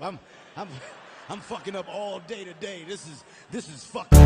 I'm I'm I'm fucking up all day today. This is fucking.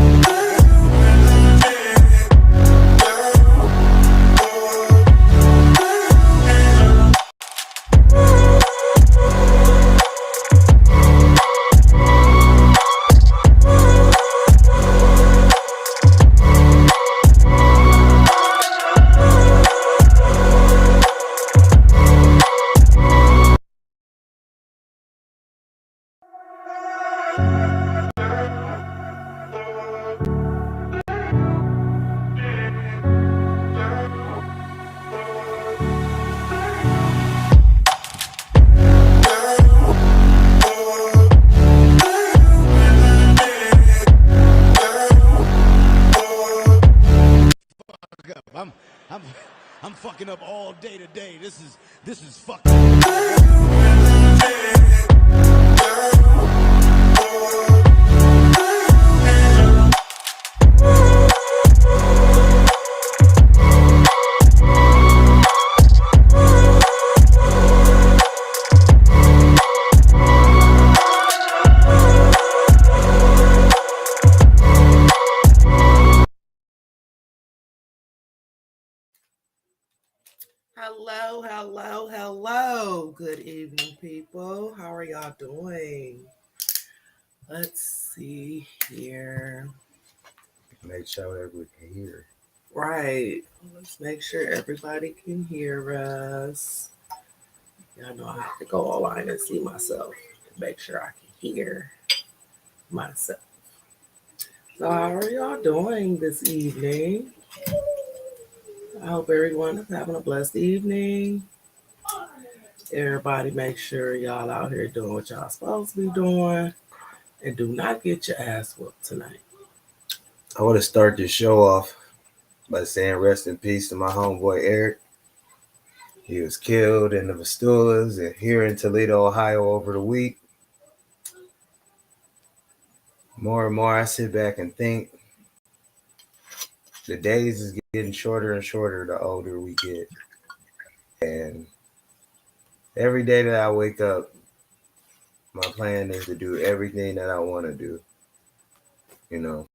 I'm I'm I'm fucking up all day today. This is fucking. Hello. Good evening, people. How are y'all doing? Let's see here. Make sure that we can hear. Right. Let's make sure everybody can hear us. Y'all know I have to go online and see myself to make sure I can hear myself. So how are y'all doing this evening? I hope everyone is having a blessed evening. Everybody make sure y'all out here doing what y'all supposed to be doing. And do not get your ass whooped tonight. I want to start this show off by saying rest in peace to my homeboy Eric. He was killed in the Vastulas and here in Toledo, Ohio over the week. More and more I sit back and think the days is getting shorter and shorter the older we get. And every day that I wake up, my plan is to do everything that I want to do. You know,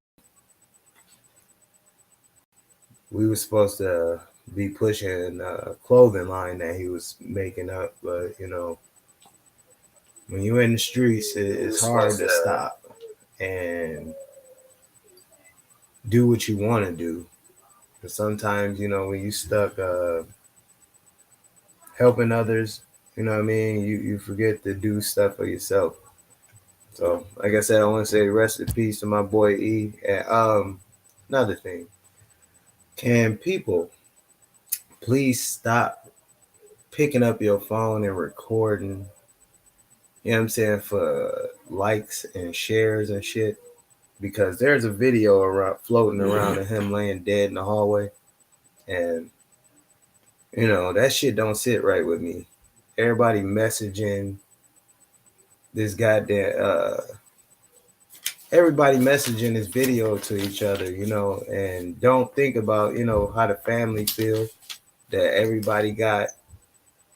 we were supposed to be pushing a clothing line that he was making up, but you know, when you're in the streets, it's hard to stop and do what you want to do. But sometimes, you know, when you stuck helping others, you know what I mean, you forget to do stuff for yourself. So, like I said, I want to say rest in peace to my boy E. And another thing, can people please stop picking up your phone and recording, you know what I'm saying, for likes and shares and shit? Because there's a video floating around of him laying dead in the hallway. And, you know, that shit don't sit right with me. Everybody messaging this goddamn, everybody messaging this video to each other, you know, and don't think about, you know, how the family feel that everybody got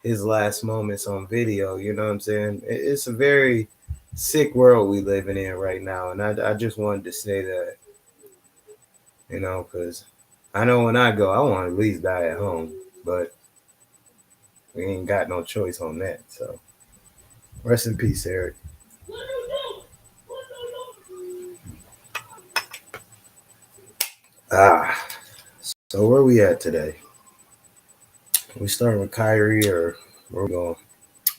his last moments on video, you know what I'm saying? It's a very sick world we living in right now. And I just wanted to say that, you know, because I know when I go, I want to at least die at home, but we ain't got no choice on that. So rest in peace, Eric. So where we at today? We starting with Kyrie or where we going?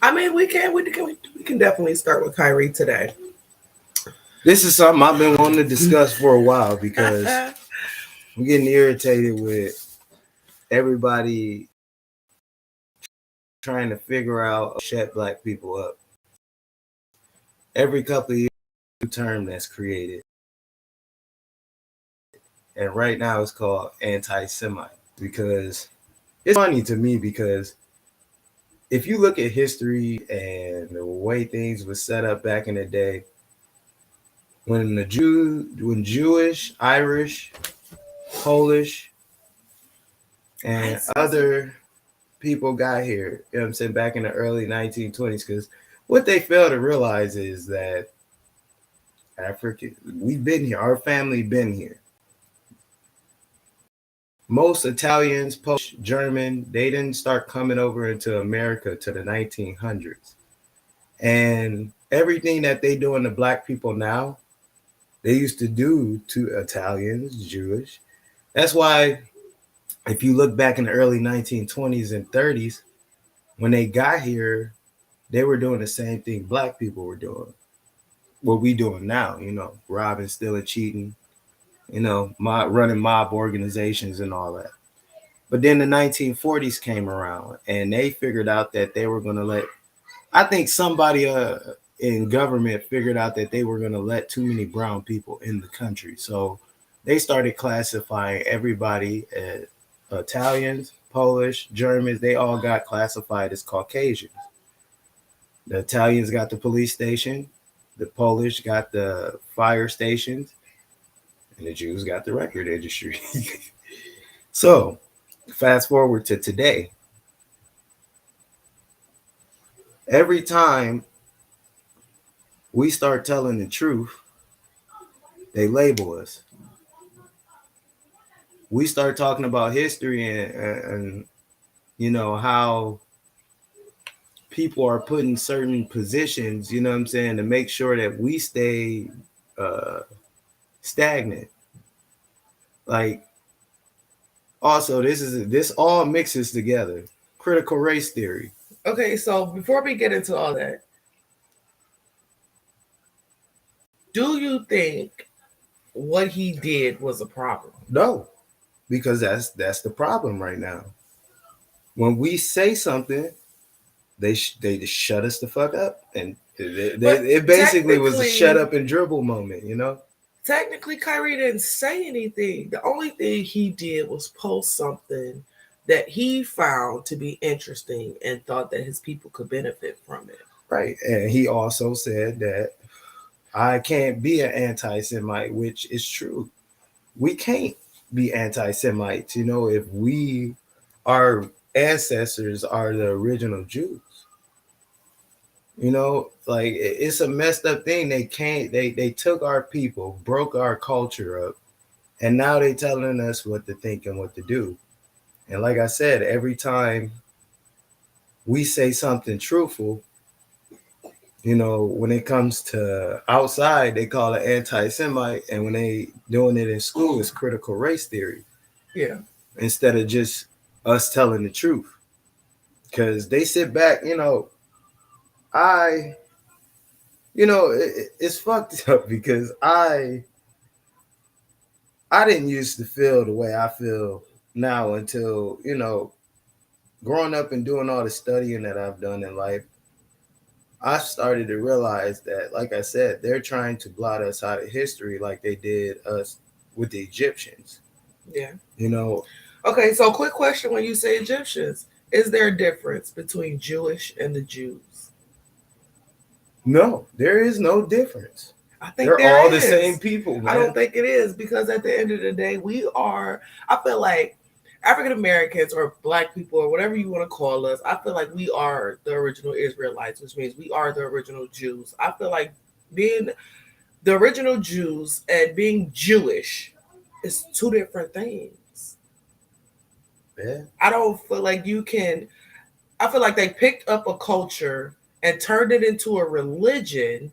I mean, we can definitely start with Kyrie today. This is something I've been wanting to discuss for a while because I'm getting irritated with everybody trying to figure out shut black people up. Every couple of years, new term that's created. And right now it's called anti-Semite because it's funny to me because if you look at history and the way things were set up back in the day, when Jewish, Irish, Polish, and other people got here, you know what I'm saying, back in the early 1920s, because What they fail to realize is that we've been here. Our family been here. Most Italians, Polish, German, they didn't start coming over into America to the 1900s. And everything that they doing to black people now, they used to do to Italians, Jewish. That's why if you look back in the early 1920s and 30s, when they got here, they were doing the same thing black people were doing. What we doing now, robbing, stealing, cheating, running mob organizations and all that. But then the 1940s came around and they figured out that they were going to I think somebody in government figured out that they were going to let too many brown people in the country. So they started classifying everybody as Italians, Polish, Germans. They all got classified as Caucasians. The Italians got the police station, the Polish got the fire stations, and the Jews got the record industry. So fast forward to today. Every time we start telling the truth, they label us. We start talking about history and how people are put in certain positions, to make sure that we stay stagnant. Like, also, this all mixes together. Critical race theory. Okay, so before we get into all that, do you think what he did was a problem? No, because that's the problem right now. When we say something, they just shut us the fuck up, and it basically was a shut up and dribble moment, Technically, Kyrie didn't say anything. The only thing he did was post something that he found to be interesting and thought that his people could benefit from it. Right, and he also said that I can't be an anti-Semite, which is true. We can't be anti-Semites, if our ancestors are the original Jews. It's a messed up thing. They took our people, broke our culture up, and now they telling us what to think and what to do. And like I said, every time we say something truthful, when it comes to outside, they call it anti-Semite, and when they doing it in school, it's critical race theory. Yeah. Instead of just us telling the truth. Because they sit back, it's fucked up because I didn't used to feel the way I feel now until, growing up and doing all the studying that I've done in life. I started to realize that, like I said, they're trying to blot us out of history like they did us with the Egyptians. Yeah. Okay, so quick question when you say Egyptians. Is there a difference between Jewish and the Jews? No, there is no difference. I think they're all the same people, man. I don't think it is, because at the end of the day, I feel like African Americans or Black people or whatever you want to call us, I feel like we are the original Israelites, which means we are the original Jews. I feel like being the original Jews and being Jewish is two different things. Yeah. I don't feel like I feel like they picked up a culture and turned it into a religion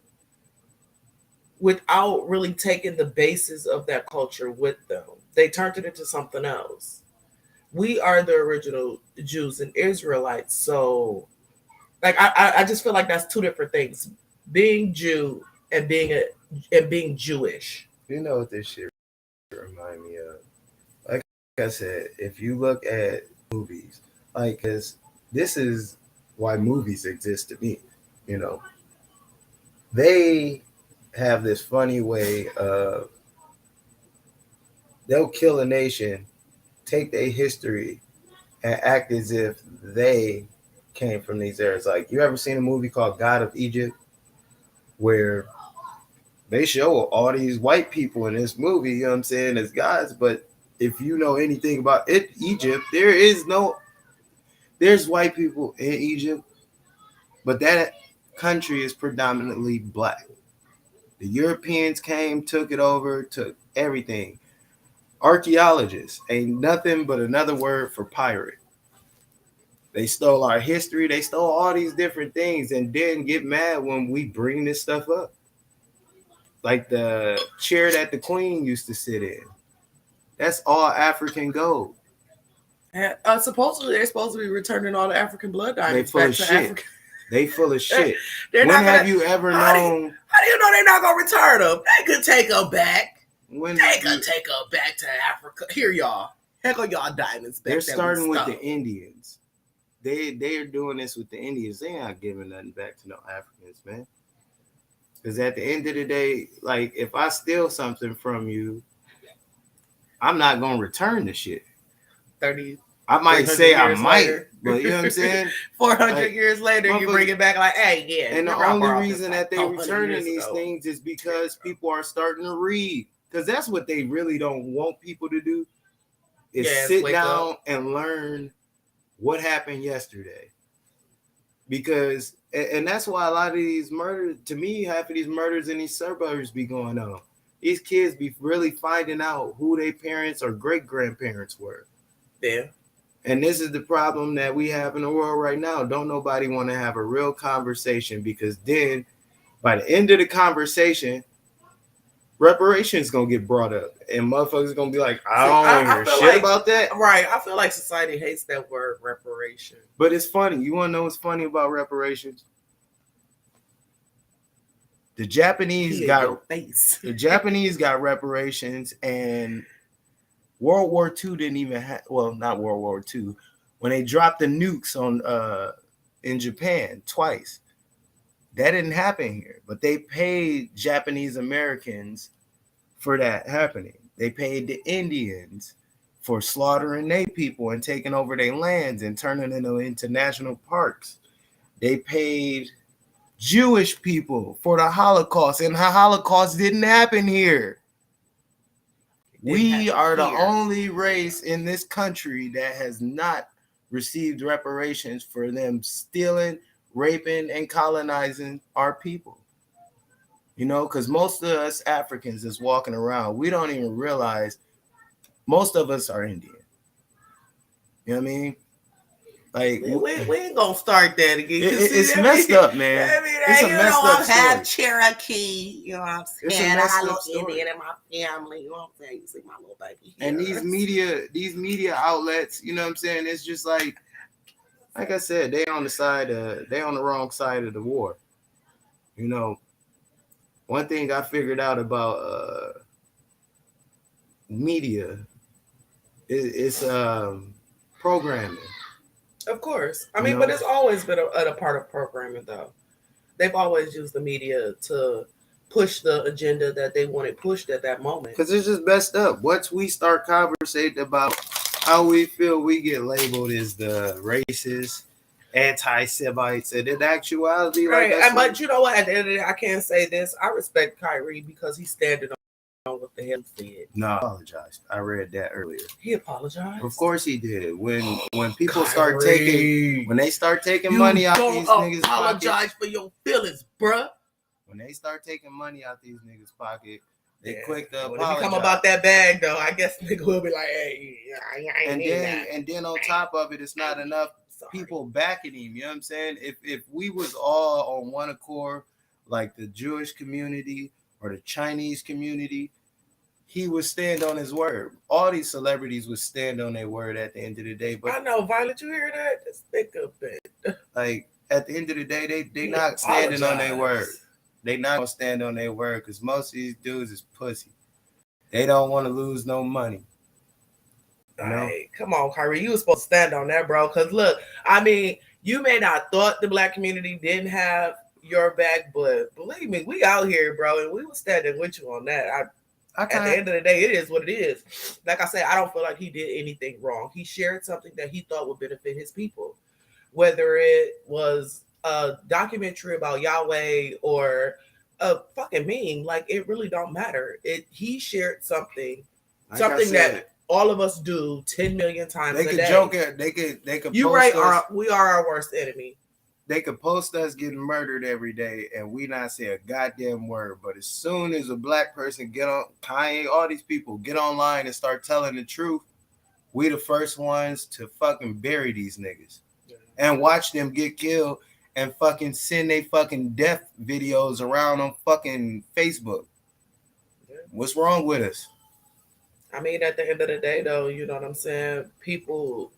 without really taking the basis of that culture with them. They turned it into something else. We are the original Jews and Israelites. So I just feel like that's two different things. Being Jew and being Jewish. You know what this shit remind me of? Like I said, if you look at movies, because this is why movies exist to me, they have this funny way of they'll kill a nation, take their history, and act as if they came from these eras. Like, you ever seen a movie called God of Egypt, where they show all these white people in this movie, as gods, but if you know anything about Egypt, there's white people in Egypt, but country is predominantly black. The Europeans came, took it over, took everything. Archaeologists ain't nothing but another word for pirate. They stole our history. They stole all these different things and then get mad when we bring this stuff up. Like the chair that the queen used to sit in. That's all African gold. And, supposedly, they're supposed to be returning all the African blood They diamonds full back of to shit. Africa. They full of shit. They're When not have gonna, you ever how do you- known? How do you know they're not going to return them? They could take them back. When They could take them back to Africa. Here, y'all. Heck on y'all diamonds back. they're that we starting with stole. the Indians. They're doing this with the Indians. They ain't giving nothing back to no Africans, man. Because at the end of the day, like if I steal something from you, I'm not gonna return the shit. 30, I might 300 say I years might, later. but you know what I'm saying? 400 Like, years later, you bring it back like, hey, yeah. And the remember I only borrowed this reason like that they're 400 returning years these ago. things is because people are starting to read. Because that's what they really don't want people to do is Yes, sit wake down and learn what happened yesterday. Because, and that's why a lot of these murders, to me, half of these murders in these suburbs be going on. These kids be really finding out who their parents or great-grandparents were. Yeah. And this is the problem that we have in the world right now. Don't nobody want to have a real conversation because then by the end of the conversation, reparations gonna get brought up. And motherfuckers gonna be like, I don't want to hear feel shit like- about that. Right. I feel like society hates that word reparation. But it's funny. You want to know what's funny about reparations? The Japanese He in got your face. the Japanese got reparations, and World War II didn't even have, well, not World War II, when they dropped the nukes on in Japan twice. That didn't happen here, but they paid Japanese Americans for that happening. They paid the Indians for slaughtering their people and taking over their lands and turning them into national parks. They paid Jewish people for the Holocaust, and the Holocaust didn't happen here. We are the only race in this country that has not received reparations for them stealing, raping, and colonizing our people. You know, because most of us Africans is walking around, we don't even realize most of us are Indian. You know what I mean? Like We ain't gonna start that again. it's messed up, man. I mean, It's a messed up I'm half story. Cherokee. You know what I'm It's a saying? messed I up look story. Indian in my family. You know what I'm saying? You see my little baby here. And these media outlets, you know what I'm saying? It's just like I said, they on the wrong side of the war. You know, one thing I figured out about media is programming. Of course. I mean, You but know? it's always been a part of programming, though. They've always used the media to push the agenda that they wanted pushed at that moment. Because it's just messed up. Once we start conversating about how we feel, we get labeled as the racist, anti-Semites, and in actuality, like Right. that's But you know what? At the end of the day, I can't say this. I respect Kyrie because he's standing on what the hell he said. No, I apologize. I read that earlier. He apologized. Of course he did. When people start Kyrie, when they start taking money out these niggas' pocket, apologize for your feelings, bruh. when they start taking money out these niggas' pocket, they quick to When apologize. it come about that bag, though, I guess nigga will be like, "Hey, I ain't and need then that." and then on top of it, it's not enough Sorry. people backing him. You know what I'm saying? If we was all on one accord, like the Jewish community or the Chinese community, he would stand on his word. All these celebrities would stand on their word at the end of the day. I But know, Violet, you hear that? Just think of it. like at the end of the day, they He not standing on their word. apologized. They not gonna stand on their word because most of these dudes is pussy. They don't want to lose no money. You know? Hey, come on, Kyrie. You was supposed to stand on that, bro. Because look, I mean, you may not thought the black community didn't have your back, but believe me, we out here, bro, and we was standing with you on that. At the end of the day, it is what it is. Like I said, I don't feel like he did anything wrong. He shared something that he thought would benefit his people, whether it was a documentary about Yahweh or a fucking meme. Like, it really don't matter. He shared something, Like I something said, that all of us do 10 million times they a could day. joke at they could You post right, us. we are our worst enemy. they could post us getting murdered every day and we not say a goddamn word. But as soon as a black person get on Kanye, all these people get online and start telling the truth, we the first ones to fucking bury these niggas and watch them get killed and fucking send they fucking death videos around on fucking Facebook. What's wrong with us? I mean, at the end of the day, though, you know what I'm saying? People,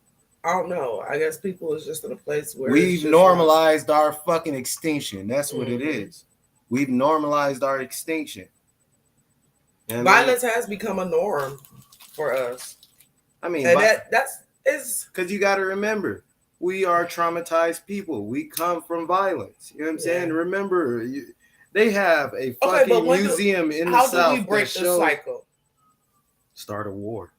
I don't know. I guess people is just in a place where we've normalized our fucking extinction. That's what it is. We've normalized our extinction. And violence has become a norm for us. I mean, and that's because you got to remember, we are traumatized people. We come from violence. You know what I'm saying? Remember, they have a fucking museum in the South. How do we break the cycle? Start a war.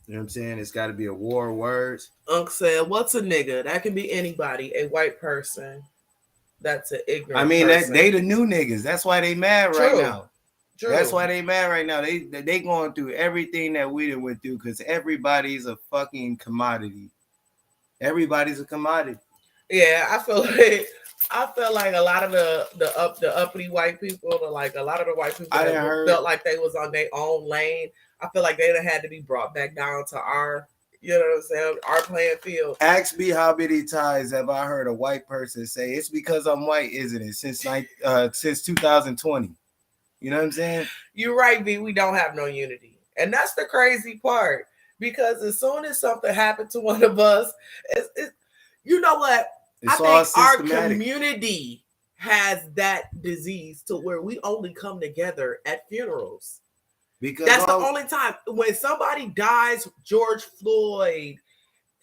You know what I'm saying? It's got to be a war of words. Unc said, "What's a nigga? That can be anybody. A white person. That's an ignorant. I mean, person. they the new niggas. That's why they mad right now. True. That's why they mad right now. They going through everything that we done went through because everybody's a fucking commodity. Everybody's a commodity. Yeah, I feel like a lot of the uppity white people, a lot of the white people felt like they was on their own lane. I feel like they had to be brought back down to our, you know what I'm saying, our playing field. Ask me how many times have I heard a white person say it's because I'm white, isn't it? Since 2020. You know what I'm saying? You're right, B. We don't have no unity. And that's the crazy part. Because as soon as something happened to one of us, you know what? I think our community has that disease to where we only come together at funerals. Because that's the only time when somebody dies, George Floyd,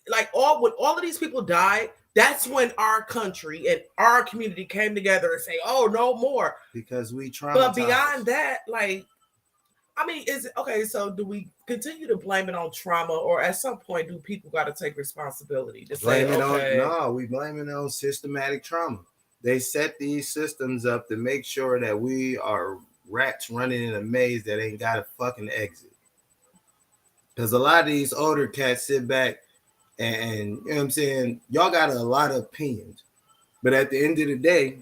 when all of these people died, that's when our country and our community came together and say, "Oh, no more." Because we traumatized. But beyond that, is it okay? So do we continue to blame it on trauma, or at some point do people got to take responsibility to blame it on? No, we blame it on systematic trauma. They set these systems up to make sure that we are rats running in a maze that ain't got a fucking exit. Because a lot of these older cats sit back and you know what I'm saying, y'all got a lot of opinions. But at the end of the day,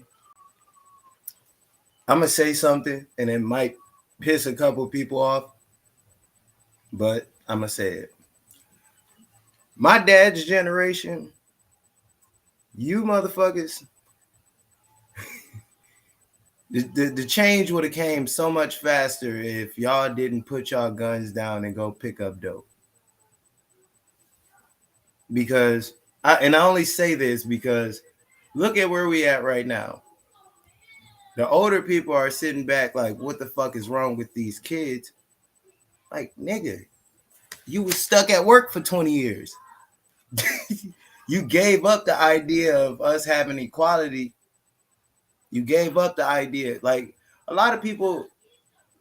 I'm going to say something and it might piss a couple people off, but I'm going to say it. My dad's generation, you motherfuckers, the change would have came so much faster if y'all didn't put y'all guns down and go pick up dope. Because I only say this because look at where we at right now. The older people are sitting back like, what the fuck is wrong with these kids? Like, nigga, you was stuck at work for 20 years. You gave up the idea of us having equality. You gave up the idea. Like, a lot of people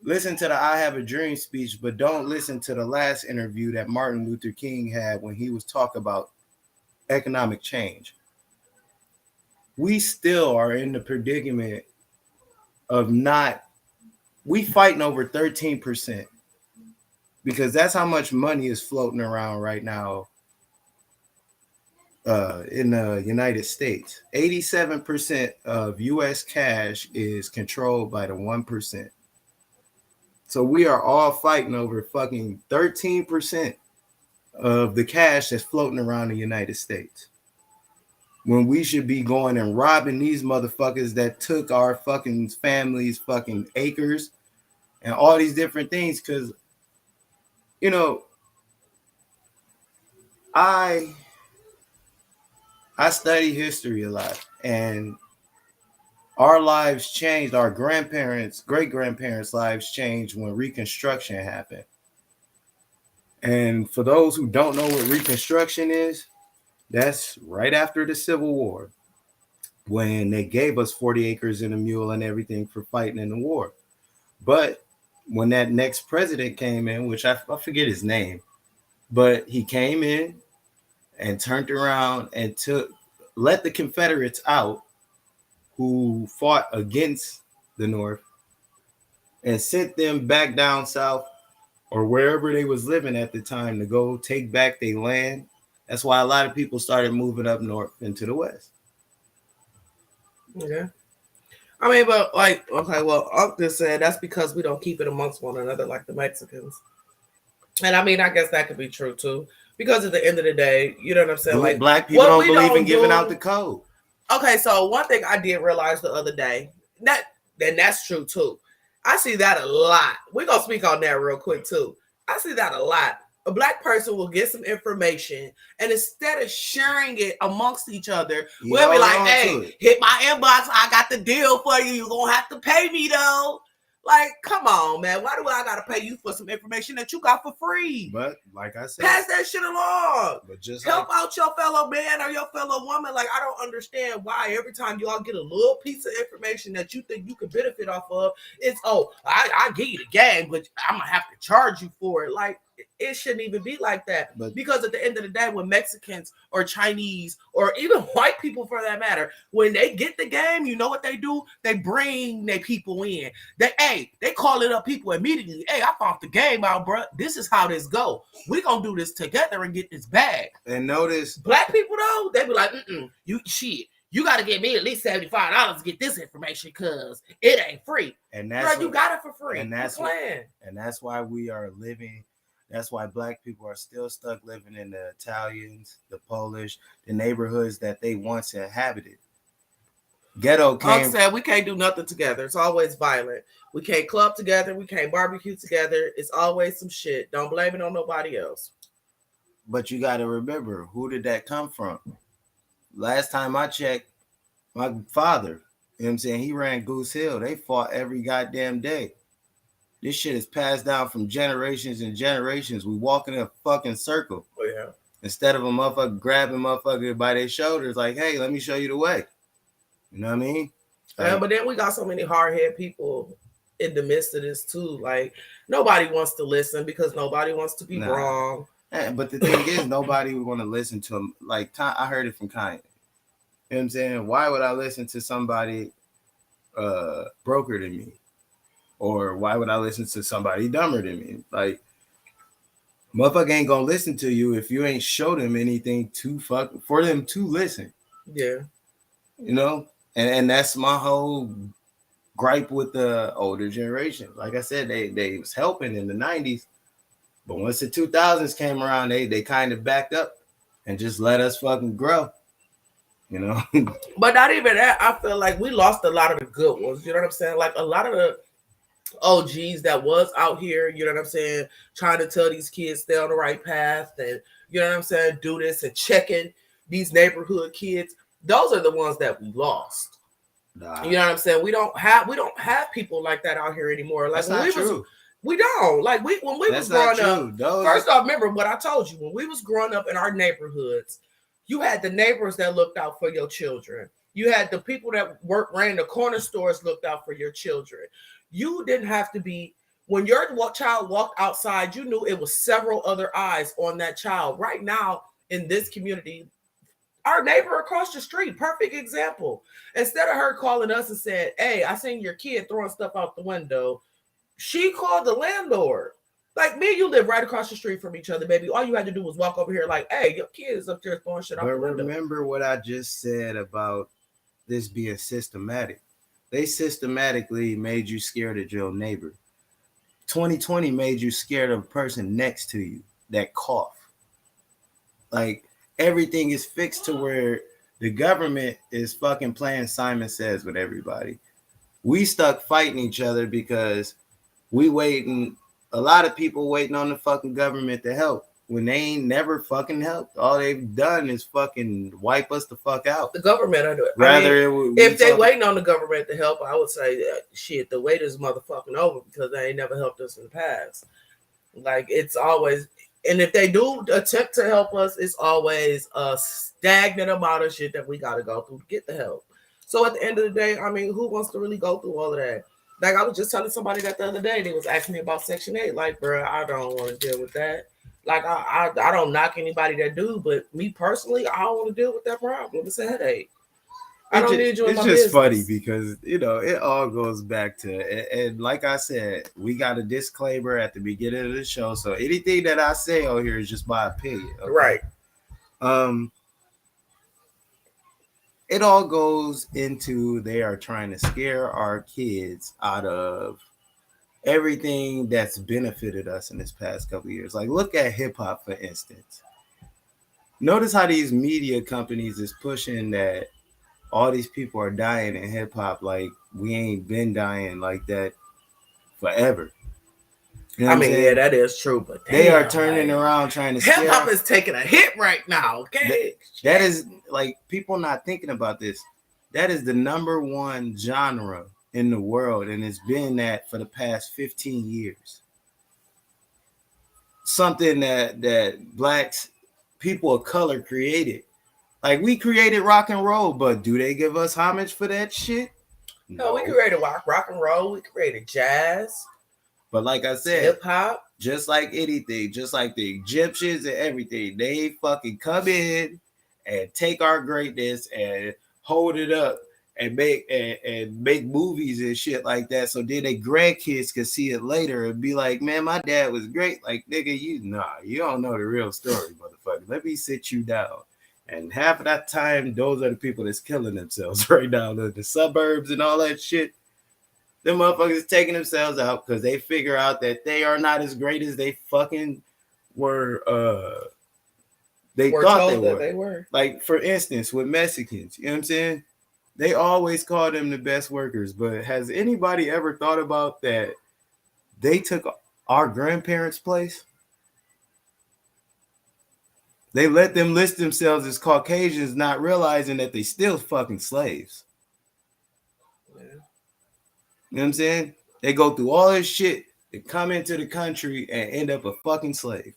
listen to the I Have a Dream speech, but don't listen to the last interview that Martin Luther King had when he was talking about economic change. We still are in the predicament of we fighting over 13% because that's how much money is floating around right now in the United States. 87% of U.S. cash is controlled by the 1%. So we are all fighting over fucking 13% of the cash that's floating around the United States. When we should be going and robbing these motherfuckers that took our fucking families' fucking acres and all these different things. Because, you know, I study history a lot, and our lives changed. Our grandparents, great-grandparents' lives changed when Reconstruction happened. And for those who don't know what Reconstruction is, that's right after the Civil War, when they gave us 40 acres and a mule and everything for fighting in the war. But when that next president came in, which I forget his name, but he came in and turned around and let the Confederates out who fought against the North and sent them back down south or wherever they was living at the time to go take back their land That's why a lot of people started moving up north into the West. Yeah. I mean, but like, okay, well, Uncle said that's because we don't keep it amongst one another like the Mexicans. And I mean, I guess that could be true too. Because at the end of the day, you know what I'm saying? Like, black people what don't we believe in don't giving do- out the code. Okay, so one thing I did realize the other day, and that's true too. I see that a lot. We're gonna speak on that real quick too. I see that a lot. A black person will get some information, and instead of sharing it amongst each other, we'll be like, "Hey, hit my inbox. I got the deal for you. You're gonna have to pay me though." Like, come on, man. Why do I gotta pay you for some information that you got for free? But like I said, pass that shit along. But just help out your fellow man or your fellow woman. Like, I don't understand why every time y'all get a little piece of information that you think you could benefit off of, it's I give you the gang, but I'm gonna have to charge you for it. Like, it shouldn't even be like that. But because at the end of the day, when Mexicans or Chinese or even white people for that matter, when they get the game, you know what they do? They bring their people in. They call it up people immediately. Hey, I found the game out, bro. This is how this go. We gonna do this together and get this bag. And notice black people though, they be like, you got to get me at least $75 to get this information because it ain't free. And that's you got it for free. And that's why we are living. That's why black people are still stuck living in the Italians, the Polish, the neighborhoods that they once inhabited. Ghetto came. Said we can't do nothing together. It's always violent. We can't club together. We can't barbecue together. It's always some shit. Don't blame it on nobody else. But you got to remember, who did that come from? Last time I checked, my father, you know what I'm saying, he ran Goose Hill. They fought every goddamn day. This shit is passed down from generations and generations. We walk in a fucking circle. Oh, yeah. Instead of a motherfucker grabbing motherfucker by their shoulders, like, hey, let me show you the way. You know what I mean? Like, but then we got so many hard-headed people in the midst of this too. Like, nobody wants to listen because nobody wants to be wrong. But the thing is, nobody would want to listen to him. Like, I heard it from Kanye. You know what I'm saying? Why would I listen to somebody broker than me? Or why would I listen to somebody dumber than me? Like, motherfucker ain't gonna listen to you if you ain't show them anything for them to listen. Yeah. You know? And that's my whole gripe with the older generation. Like I said, they was helping in the 90s. But once the 2000s came around, they kind of backed up and just let us fucking grow. You know? But not even that. I feel like we lost a lot of the good ones. You know what I'm saying? Like, a lot of the OGs that was out here, you know what I'm saying, trying to tell these kids stay on the right path and, you know what I'm saying, do this and checking these neighborhood kids. Those are the ones that we lost. Nah. You know what I'm saying? We don't have people like that out here anymore. Like, that's not true. We don't. Like, when we was growing up, first off, remember what I told you. When we was growing up in our neighborhoods, you had the neighbors that looked out for your children. You had the people that ran the corner stores looked out for your children. You didn't have to be, when your child walked outside, you knew it was several other eyes on that child. Right now, in this community, our neighbor across the street, perfect example. Instead of her calling us and said, hey, I seen your kid throwing stuff out the window, she called the landlord. Like, me and you live right across the street from each other, baby. All you had to do was walk over here like, hey, your kid is up there throwing shit out the window. Remember what I just said about this being systematic. They systematically made you scared of your neighbor. 2020 made you scared of a person next to you that cough. Like, everything is fixed to where the government is fucking playing Simon Says with everybody. We stuck fighting each other because we waiting, a lot of people waiting on the fucking government to help when they ain't never fucking helped. All they've done is fucking wipe us the fuck out. The government, if they waiting on the government to help, I would say shit, the wait is motherfucking over because they ain't never helped us in the past. Like, it's always, and if they do attempt to help us, it's always a stagnant amount of shit that we got to go through to get the help. So at the end of the day, I mean, who wants to really go through all of that? Like, I was just telling somebody that the other day, they was asking me about Section 8. Like, bro, I don't want to deal with that. Like, I don't knock anybody that do, but me personally, I don't want to deal with that problem. It's a headache. I don't need you in my business. It's just funny because, you know, it all goes back to, and like I said, we got a disclaimer at the beginning of the show. So anything that I say on here is just my opinion. Okay? Right. It all goes into they are trying to scare our kids out of everything that's benefited us in this past couple of years. Like, look at hip hop, for instance. Notice how these media companies is pushing that all these people are dying in hip hop. Like, we ain't been dying like that forever. You know I what I'm mean, saying? yeah, that is true, but They damn, are turning like, around trying to hip scare. hop is taking a hit right now. Okay, That is like people not thinking about this. That is the number one genre in the world, and it's been that for the past 15 years. Something that blacks, people of color created. Like, we created rock and roll, but do they give us homage for that shit? No, we created rock and roll. We created jazz. But like I said, hip hop. just like anything, just like the Egyptians and everything, they fucking come in and take our greatness and hold it up and make movies and shit like that. So then their grandkids can see it later and be like, man, my dad was great. Like, nigga, you don't know the real story, motherfucker. Let me sit you down. And half of that time, those are the people that's killing themselves right now. The suburbs and all that shit. Them motherfuckers taking themselves out because they figure out that they are not as great as they fucking were. They thought they were. Like, for instance, with Mexicans, you know what I'm saying? They always call them the best workers, but has anybody ever thought about that they took our grandparents' place? They let them list themselves as Caucasians, not realizing that they still fucking slaves. You know what I'm saying? They go through all this shit to come into the country and end up a fucking slave.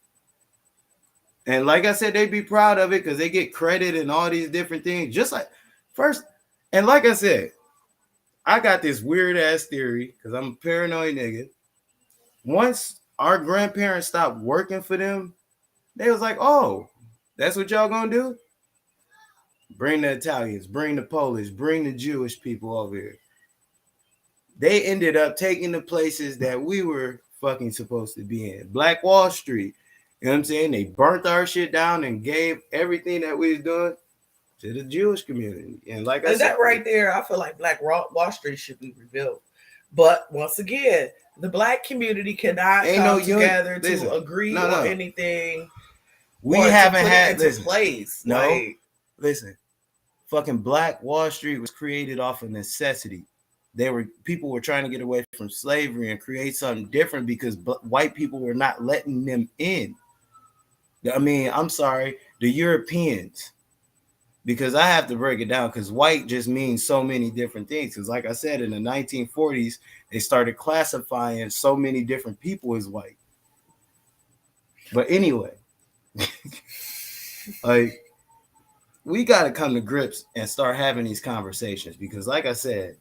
And like I said, they be proud of it because they get credit and all these different things. Just like first, and like I said, I got this weird ass theory because I'm a paranoid nigga. Once our grandparents stopped working for them, they was like, oh, that's what y'all gonna do? Bring the Italians, bring the Polish, bring the Jewish people over here. They ended up taking the places that we were fucking supposed to be in. Black Wall Street. You know what I'm saying? They burnt our shit down and gave everything that we was doing to the Jewish community. And like I said, that right there, I feel like Black Wall Street should be rebuilt. But once again, the black community cannot come together to agree on anything. We haven't had this place. Listen. Fucking Black Wall Street was created off of necessity. People were trying to get away from slavery and create something different because white people were not letting them in. I mean, I'm sorry, the Europeans, because I have to break it down because white just means so many different things. Because like I said, in the 1940s, they started classifying so many different people as white. But anyway, like, we got to come to grips and start having these conversations because like I said,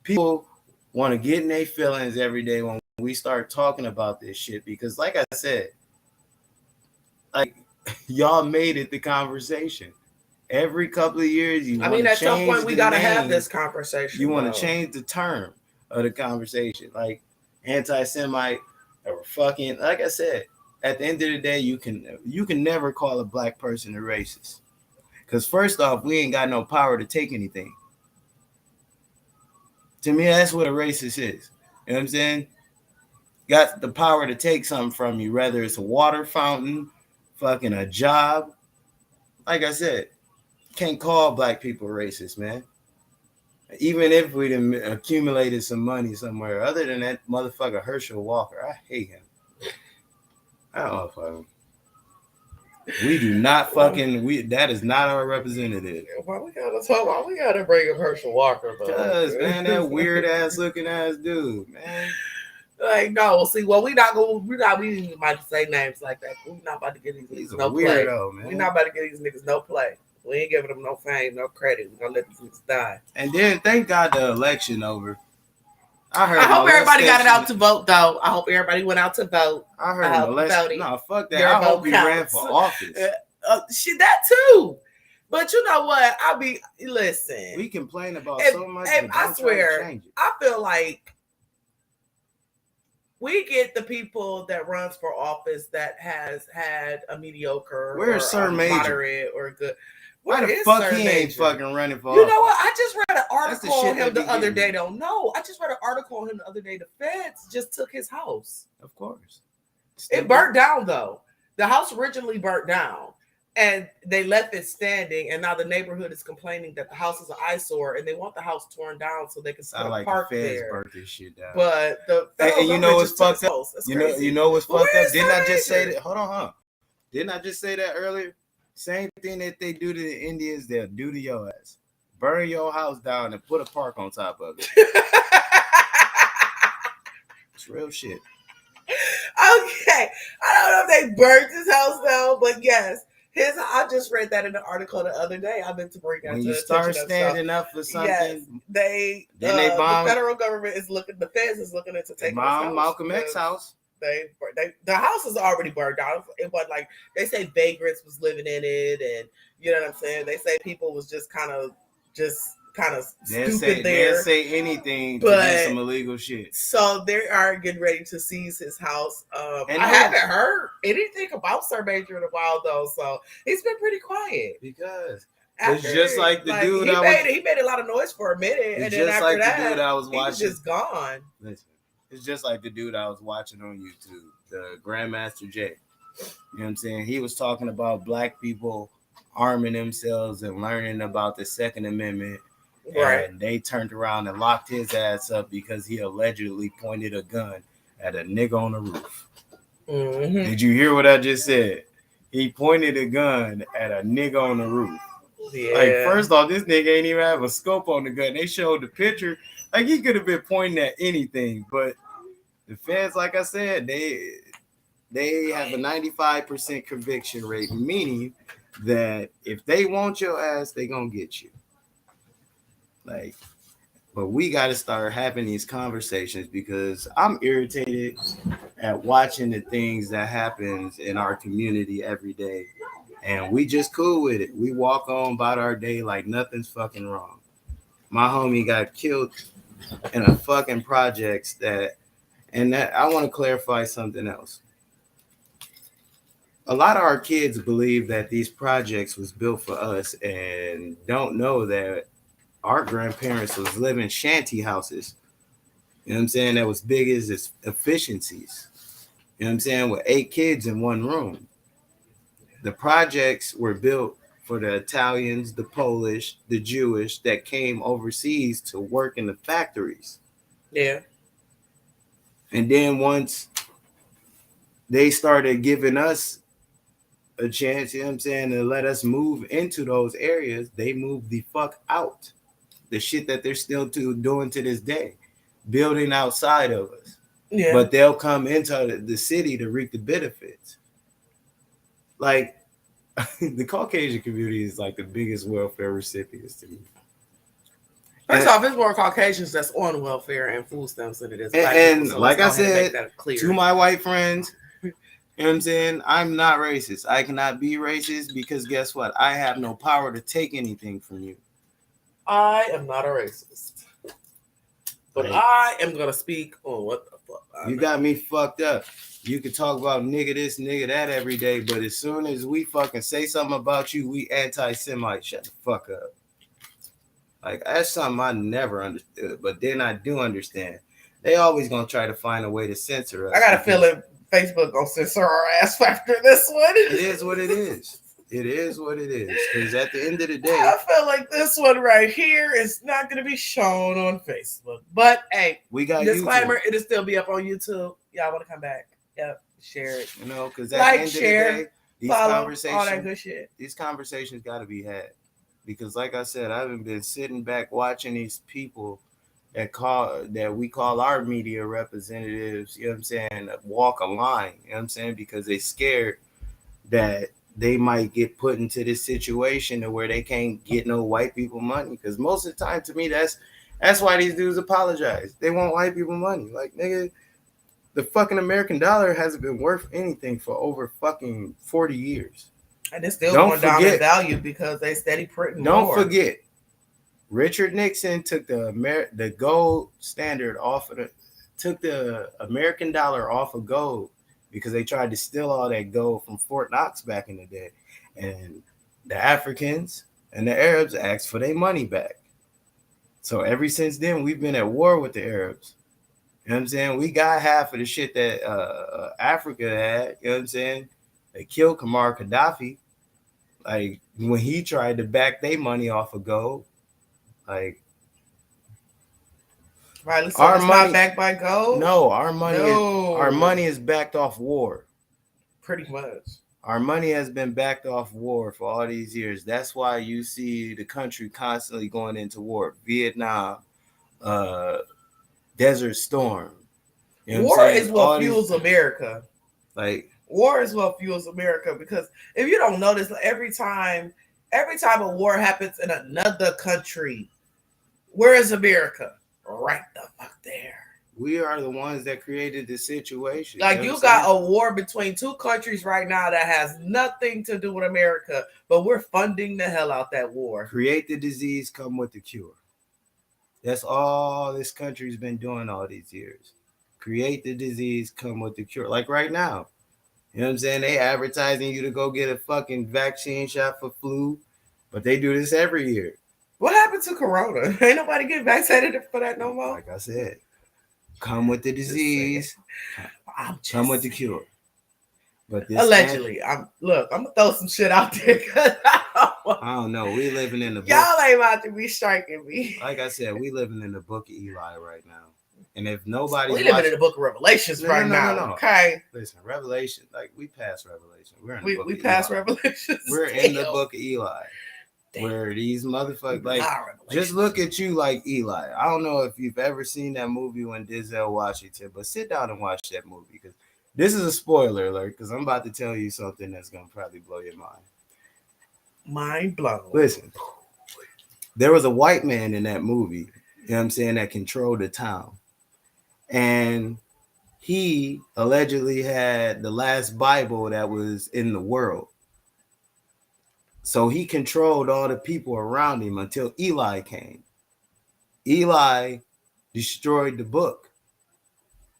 people want to get in their feelings every day when we start talking about this shit because like I said, like, y'all made it the conversation. Every couple of years, at some point we gotta have this conversation. You want to change the term of the conversation, like anti-Semite or fucking. Like I said, at the end of the day, you can never call a black person a racist, because first off, we ain't got no power to take anything. To me, that's what a racist is. You know what I'm saying? Got the power to take something from you, whether it's a water fountain, fucking a job. Like I said, can't call black people racist, man. Even if we done accumulated some money somewhere. Other than that motherfucker Herschel Walker, I hate him. I don't know, fucking. We do not fucking. That is not our representative. Why we gotta bring up Herschel Walker, though? Because, man, that weird ass looking ass dude, man. Like, no, see, well, we ain't about to say names like that. We're not about to get these niggas no play. Man. We're not about to get these niggas no play. We ain't giving them no fame, no credit. We're gonna let these niggas die. And then, thank God the election over. I hope everybody got it out to vote, though. I hope everybody went out to vote. I heard molestation. No, fuck that. I hope he ran for office. Shit, that too. But you know what? Listen. We complain about so much. I swear, I feel like We get the people that runs for office that has had a mediocre Where's or Sir a Major? moderate or good. Why Where the is fuck Sir he ain't Major? fucking running for You office? know what? I just read an That's the article on shit him that the be other getting day. me. Don't know. I just read an article on him the other day. The feds just took his house. Of course. It burnt down though. The house originally burnt down, and they left it standing. And now the neighborhood is complaining that the house is an eyesore, and they want the house torn down so they can put I a like park the feds there. burnt this shit down. But the federal and you know government what's just took fucked his up? house. That's You know, crazy. you know what's But fucked where up? is Didn't Sir I just say Major? that? Hold on. Didn't I just say that earlier? Same thing that they do to the Indians, they'll do to your ass. Burn your house down and put a park on top of it. It's real shit. Okay, I don't know if they burnt his house down, but yes, I just read that in an article the other day. I meant to bring that When to you the start attention of standing up for something, Yes, they bomb- the federal government is looking. The feds is looking into they taking his house. bomb Malcolm X house. The house is already burned down. It was like they say vagrants was living in it, and you know what I'm saying. They say people was just kind of stupid there. They'll say anything to But- do some illegal shit. So they are getting ready to seize his house. And I haven't heard anything about Sir Major in a while though, so he's been pretty quiet. Because it's just like the dude he I made a lot of noise for a minute, and it's then just after like that, the dude I was he was watching. just gone. Listen, it's just like the dude I was watching on YouTube, the Grandmaster Jay. You know what I'm saying? He was talking about black people arming themselves and learning about the Second Amendment. Right. And they turned around and locked his ass up because he allegedly pointed a gun at a nigga on the roof. Mm-hmm. Did you hear what I just said? He pointed a gun at a nigga on the roof. Yeah. Like, first off, this nigga ain't even have a scope on the gun. They showed the picture. Like, he could have been pointing at anything. But the feds, like I said, they have a 95% conviction rate, meaning that if they want your ass, they gonna get you. Like, but we got to start having these conversations because I'm irritated at watching the things that happens in our community every day. And we just cool with it. We walk on about our day like nothing's fucking wrong. My homie got killed in a fucking projects that I want to clarify something else. A lot of our kids believe that these projects was built for us and don't know that our grandparents was living shanty houses. You know what I'm saying? That was big as its efficiencies. You know what I'm saying? With 8 kids in one room. The projects were built for the Italians, the Polish, the Jewish that came overseas to work in the factories. Yeah. And then once they started giving us a chance, you know what I'm saying, to let us move into those areas, they moved the fuck out. The shit that they're still doing to this day, building outside of us. Yeah. But they'll come into the city to reap the benefits. Like, the Caucasian community is like the biggest welfare recipients to me. First off, it's more Caucasians that's on welfare and food stamps than it is black And people, so like let's I go ahead and said, make that clear. to my white friends, you know what I'm saying? I'm not racist. I cannot be racist because guess what? I have no power to take anything from you. I am not a racist, but Right. I am gonna speak on what the fuck. You got me fucked up. You can talk about nigga this, nigga that every day, but as soon as we fucking say something about you, we anti-Semite. Shut the fuck up. Like, that's something I never understood, but then I do understand. They always gonna try to find a way to censor us. I got a because feeling Facebook gonna censor our ass after this one. it is what it is. It is what it is. Because at the end of the day, I feel like this one right here is not going to be shown on Facebook. But hey, we got disclaimer, YouTube, it'll still be up on YouTube. Y'all want to come back? Yep, share it, you know, because at like, the end share, of the day, follow, all that good shit. these conversations got to be had. Because like I said, I haven't been sitting back watching these people that we call our media representatives, you know what I'm saying, walk a line, you know what I'm saying, because they scared that they might get put into this situation to where they can't get no white people money. Because most of the time, to me, that's why these dudes apologize. They want white people money. Like, nigga, the fucking American dollar hasn't been worth anything for over fucking 40 years. And it's still Don't going down in forget- value because they steady printing Don't more. forget, Richard Nixon took the gold standard off of took the American dollar off of gold because they tried to steal all that gold from Fort Knox back in the day. And the Africans and the Arabs asked for their money back. So ever since then, we've been at war with the Arabs. You know what I'm saying? We got half of the shit that Africa had. You know what I'm saying? They killed Muammar Gaddafi. Like when he tried to back their money off of gold. Like Right, let's our say it's money not backed by gold. No, our money No. our money is backed off war. Pretty much. Our money has been backed off war for all these years. That's why you see the country constantly going into war. Vietnam, Desert Storm. You know War what I'm saying? is what All fuels these, America. like War is what fuels America, because if you don't notice, every time a war happens in another country, where is America? Right the fuck there. we are the ones that created the situation. Like know you what I'm got saying? a war between two countries right now that has nothing to do with America, but we're funding the hell out that war. Create the disease, come with the cure. That's all this country's been doing all these years. Create the disease, come with the cure. Like right now. You know what I'm saying? They advertising you to go get a fucking vaccine shot for flu, but they do this every year. What happened to Corona? Ain't nobody getting vaccinated for that no more. Like I said, come with the disease, come with the cure. But this Allegedly, I'm gonna throw some shit out there because I don't know. We living in the book. y'all ain't about to be striking me. Like I said, we living in the book of Eli right now. And if nobody We living in the book of Revelations right now. No. Okay, Listen, Revelation, like we passed Revelation. We're in the book we of passed Eli. Revelations. We're in the Damn. book of Eli. Damn. Where these motherfuckers like Not Revelation. just look at you like Eli. I don't know if you've ever seen that movie when Denzel Washington, but sit down and watch that movie because this is a spoiler alert because I'm about to tell you something that's gonna probably blow your mind. Mind blown. Listen, there was a white man in that movie, you know what I'm saying, that controlled the town. And he allegedly had the last Bible that was in the world. So he controlled all the people around him until Eli came. Eli destroyed the book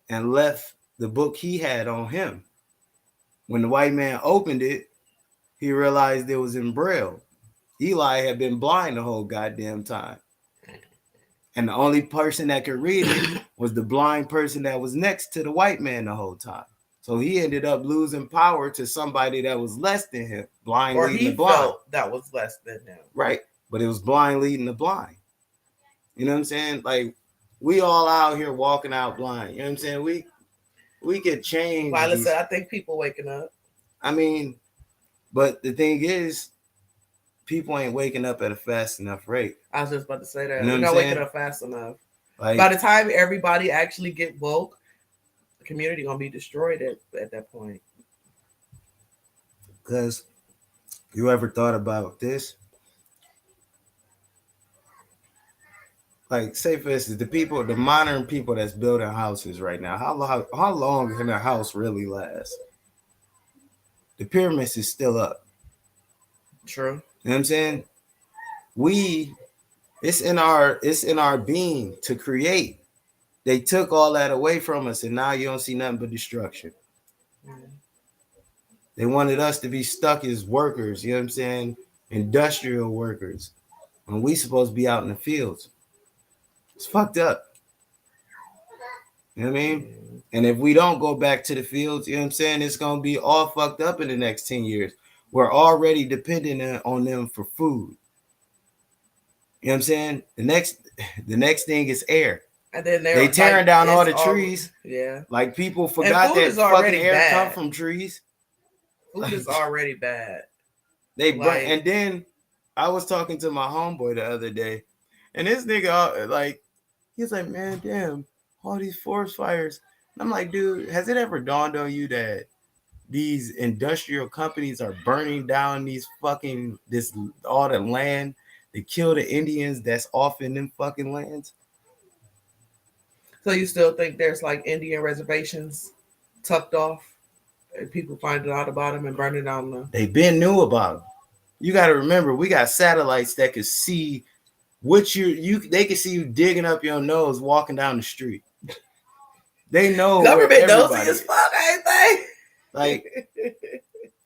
and left the book he had on him. When the white man opened it, he realized it was in Braille. Eli had been blind the whole goddamn time. And the only person that could read it was the blind person that was next to the white man the whole time. So he ended up losing power to somebody that was less than him, blind Or leading he the blind. felt that was less than him. Right. But it was blind leading the blind. You know what I'm saying? Like we all out here walking out blind. You know what I'm saying? We could change. Like I said, I think people waking up. I mean, but the thing is, people ain't waking up at a fast enough rate. I was just about to say that. You know We're what not I'm waking saying? up fast enough. Like By the time everybody actually get woke, the community gonna be destroyed at that point. because you ever thought about this? Like, say for instance, the modern people that's building houses right now, how long can a house really last? The pyramids is still up. True. You know what I'm saying? It's in our being to create. They took all that away from us, and now you don't see nothing but destruction. They wanted us to be stuck as workers, you know what I'm saying? Industrial workers. When we supposed to be out in the fields. It's fucked up. You know what I mean? And if we don't go back to the fields, you know what I'm saying? It's going to be all fucked up in the next 10 years. We're already dependent on them for food. You know what I'm saying? The next thing is air. And then They tearing down all the trees. Yeah. Like people forgot food that is fucking already air bad. come from trees. Food is already bad. They Like- and then I was talking to my homeboy the other day, and this nigga like he's like, man, damn, all these forest fires. And I'm like, dude, has it ever dawned on you that these industrial companies are burning down all the land to kill the Indians that's off in them fucking lands? So you still think there's like Indian reservations tucked off, and people finding out about them and burning down them? They been knew about them. You got to remember, we got satellites that can see what they can see you digging up your nose walking down the street. They know Government where nosy everybody as is. fuck, ain't they? Like,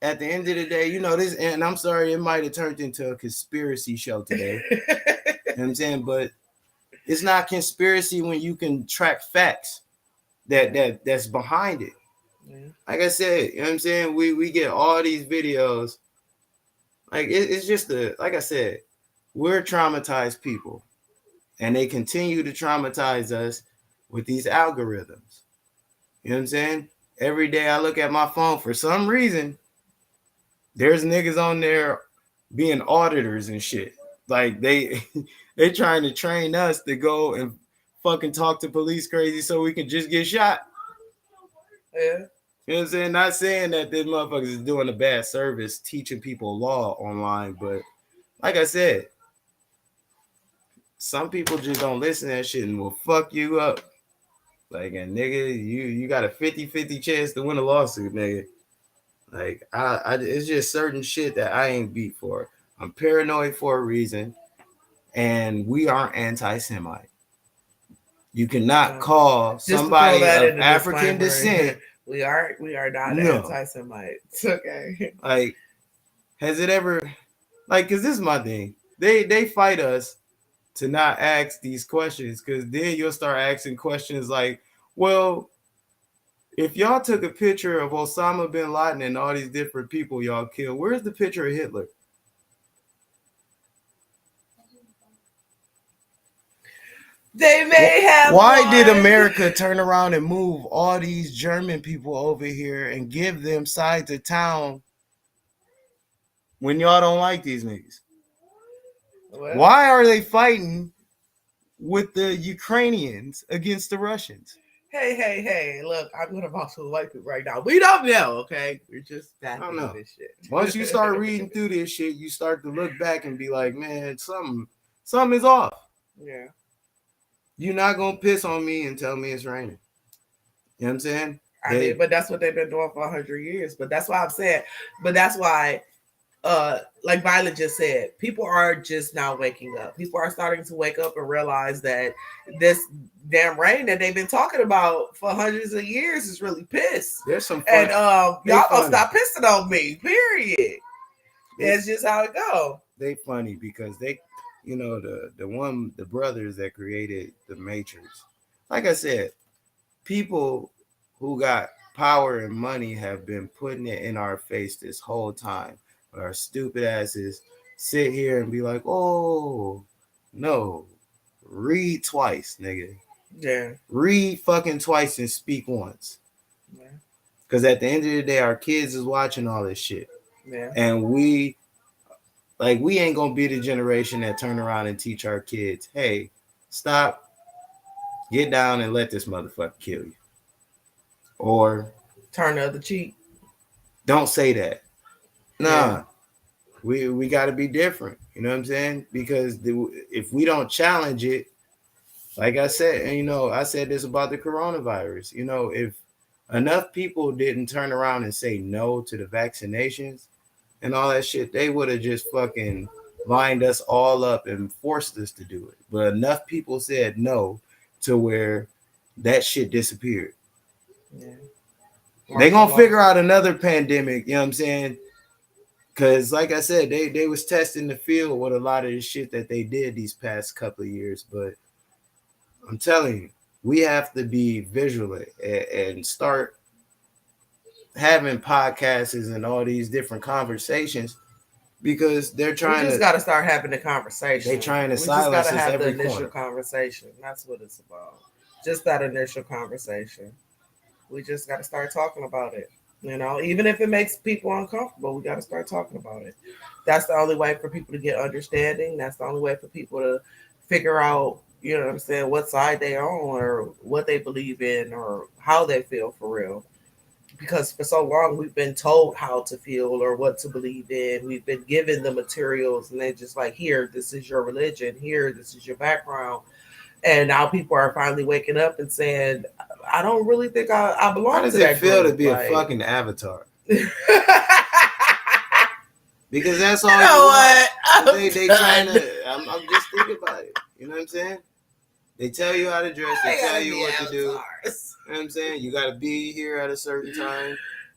at the end of the day, you know this, and I'm sorry, it might have turned into a conspiracy show today. You know what I'm saying? But it's not conspiracy when you can track facts that's behind it. Yeah. Like I said, you know what I'm saying? We get all these videos. Like it's just like I said, we're traumatized people, and they continue to traumatize us with these algorithms. You know what I'm saying? Every day I look at my phone, for some reason, there's niggas on there being auditors and shit. Like they trying to train us to go and fucking talk to police crazy so we can just get shot. Yeah. You know what I'm saying? Not saying that this motherfuckers is doing a bad service teaching people law online, but like I said, some people just don't listen to that shit and will fuck you up. Like, and nigga, you got a 50-50 chance to win a lawsuit, nigga. Like, I it's just certain shit that I ain't beat for. I'm paranoid for a reason, and we aren't anti-Semite. You cannot call somebody of African descent. We are not anti-Semites. Okay. Like, has it ever, like, because this is my thing. They fight us to not ask these questions, because then you'll start asking questions like, well, if y'all took a picture of Osama bin Laden and all these different people y'all killed, where's the picture of Hitler? They may have. Why did America turn around and move all these German people over here and give them sides of town when y'all don't like these niggas? Well, why are they fighting with the Ukrainians against the Russians? Hey, look, I'm gonna boss with white people right now. We don't know, okay? We're just back into this shit. Once you start reading through this shit, you start to look back and be like, man, something is off. Yeah. You're not gonna piss on me and tell me it's raining. You know what I'm saying? I mean, but that's what they've been doing for 100 years. But that's why I'm saying, that's why like Violet just said, people are just now waking up. People are starting to wake up and realize that this damn rain that they've been talking about for hundreds of years is really piss. There's some fun. And y'all gonna stop pissing on me, period. That's just how it go. They funny because they, you know, the brothers that created the Matrix. Like I said, people who got power and money have been putting it in our face this whole time. But our stupid asses sit here and be like, oh, no, read twice, nigga. Yeah. Read fucking twice and speak once. Yeah. Because at the end of the day, our kids is watching all this shit. Yeah. And we ain't gonna be the generation that turn around and teach our kids, hey, stop, get down and let this motherfucker kill you. Or turn the other cheek. Don't say that. Nah. Yeah. We gotta be different. You know what I'm saying? Because if we don't challenge it, like I said, and you know, I said this about the coronavirus, you know, if enough people didn't turn around and say no to the vaccinations and all that shit, they would have just fucking lined us all up and forced us to do it. But enough people said no to where that shit disappeared. Yeah. They gonna figure out another pandemic, you know what I'm saying? Because like I said, they was testing the field with a lot of the shit that they did these past couple of years. But I'm telling you, we have to be vigilant and start having podcasts and all these different conversations, because they're trying. We just got to start having the conversation. They're trying to silence us every corner. We just got to have the initial conversation. That's what it's about. Just that initial conversation. We just got to start talking about it. You know, even if it makes people uncomfortable, we got to start talking about it. That's the only way for people to get understanding. That's the only way for people to figure out, you know what I'm saying, what side they're on or what they believe in or how they feel for real. Because for so long, we've been told how to feel or what to believe in. We've been given the materials and they're just like, here, this is your religion. Here, this is your background. And now people are finally waking up and saying, I don't really think I belong to that. How does it feel to be a fucking avatar? Because that's all. You know what? They trying to. I'm just thinking about it. You know what I'm saying? They tell you how to dress. They They tell gotta you be what to do. You know avatars. what I'm saying? You got to be here at a certain time.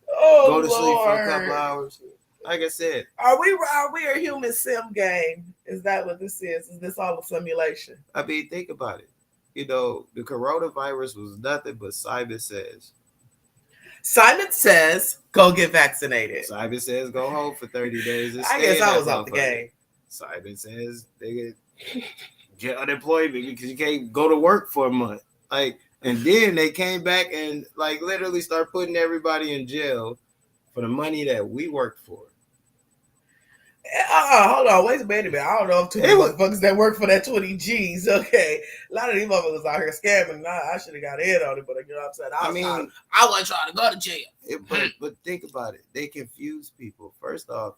Oh Go to sleep for a couple Lord. hours. Like I said, Are we a human sim game? Is that what this is? Is this all a simulation? I mean, think about it. You know, the coronavirus was nothing but Simon Says. Simon Says, go get vaccinated. Simon Says, go home for 30 days and I stay guess in I that was out the motherfucker. game. Simon Says, nigga, get unemployment because you can't go to work for a month. Like, and then they came back and like literally start putting everybody in jail for the money that we worked for. Hold on, wait a minute. I don't know if too many motherfuckers that work for that 20 G's. Okay, a lot of these motherfuckers out here scamming. I should have got in on it, but you know what I'm saying. I wasn't trying to go to jail. But think about it. They confuse people. First off,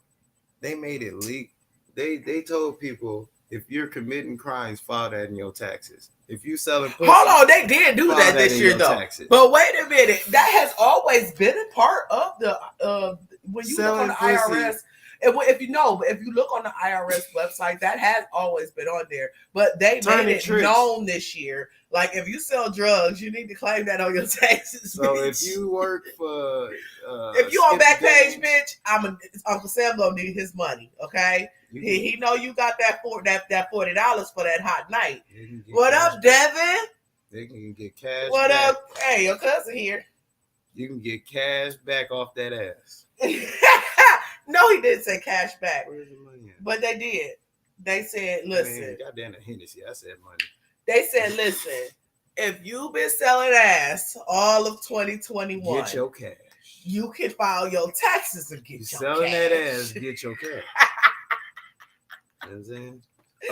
they made it leak. They told people if you're committing crimes, file that in your taxes. If you selling pussy, hold on, they did do that this year though. Taxes. But wait a minute, that has always been a part of the when you selling look on the pussy. IRS. If you look on the IRS website, that has always been on there. But they made it known this year. Like if you sell drugs, you need to claim that on your taxes. So bitch. if you work for, if you on Backpage, bitch, Uncle Sam gonna need his money. Okay, he know you got that $40 for that hot night. What up, Devin? They can get cash. What back. up? Hey, your cousin here. You can get cash back off that ass. No, he didn't say cash back. Where's the money at? But they did. They said, listen. Man, goddamn the Hennessy. I said money. They said, listen, if you've been selling ass all of 2021, get your cash. You can file your taxes and get your selling cash. that ass, get your cash. You know what I'm saying?